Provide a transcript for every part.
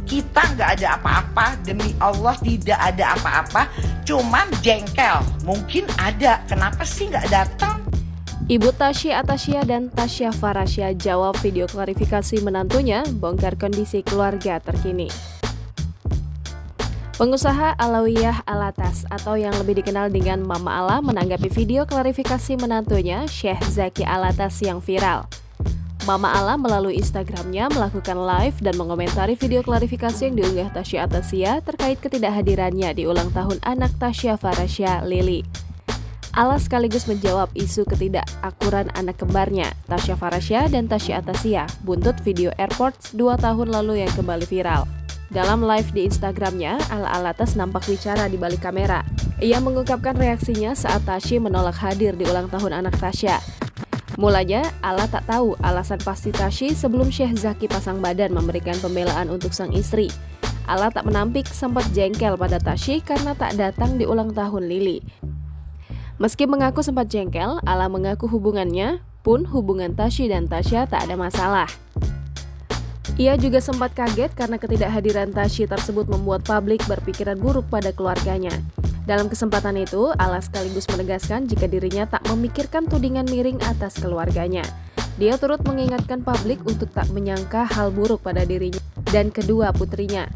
Kita nggak ada apa-apa, demi Allah tidak ada apa-apa, cuman jengkel. Mungkin ada, kenapa sih nggak datang? Ibu Tasyi Atasya dan Tasya Farasya jawab video klarifikasi menantunya, bongkar kondisi keluarga terkini. Pengusaha Alawiyah Alatas atau yang lebih dikenal dengan Mama Ala menanggapi video klarifikasi menantunya, Syekh Zaki Alatas yang viral. Mama Ala melalui Instagramnya melakukan live dan mengomentari video klarifikasi yang diunggah Tasya Atasya terkait ketidakhadirannya di ulang tahun anak Tasya Farasya, Lili. Ala sekaligus menjawab isu ketidakakuran anak kembarnya, Tasya Farasya dan Tasya Atasya, buntut video airports 2 tahun lalu yang kembali viral. Dalam live di Instagramnya, Ala Alatas nampak bicara di balik kamera. Ia mengungkapkan reaksinya saat Tasya menolak hadir di ulang tahun anak Tasya. Mulanya, Ala tak tahu alasan pasti Tasya sebelum Syekh Zaki pasang badan memberikan pembelaan untuk sang istri. Ala tak menampik sempat jengkel pada Tasya karena tak datang di ulang tahun Lili. Meski mengaku sempat jengkel, Ala mengaku hubungan Tasya dan Tasya tak ada masalah. Ia juga sempat kaget karena ketidakhadiran Tasya tersebut membuat publik berpikiran buruk pada keluarganya. Dalam kesempatan itu, Ala sekaligus menegaskan jika dirinya tak memikirkan tudingan miring atas keluarganya. Dia turut mengingatkan publik untuk tak menyangka hal buruk pada dirinya dan kedua putrinya.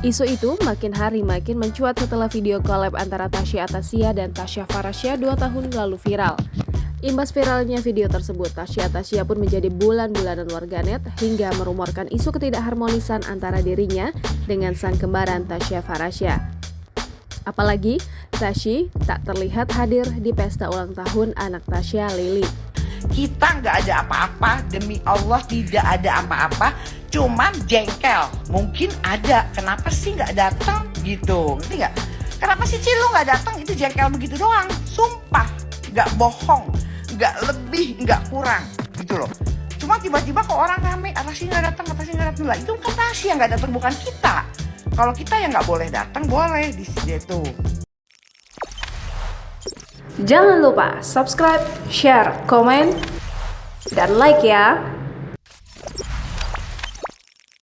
Isu itu makin hari makin mencuat setelah video collab antara Tasya Atasya dan Tasya Farasya 2 tahun lalu viral. Imbas viralnya video tersebut, Tasya Atasya pun menjadi bulan-bulanan warganet hingga merumorkan isu ketidakharmonisan antara dirinya dengan sang kembaran Tasya Farasya. Apalagi, Tasya tak terlihat hadir di pesta ulang tahun anak Tasya, Lili. Kita nggak ada apa-apa, demi Allah tidak ada apa-apa, cuman jengkel. Mungkin ada, kenapa sih nggak datang gitu, ngerti nggak? Kenapa sih Ci lu nggak datang? Itu jengkel begitu doang, sumpah, nggak bohong, nggak lebih, nggak kurang, gitu loh. Cuma tiba-tiba kok orang rame, Tasya nggak datang, Tasya nggak datang, lah itu kan Tasya yang nggak datang, bukan kita. Kalau kita yang nggak boleh datang, boleh di situ. Jangan lupa subscribe, share, komen, dan like ya.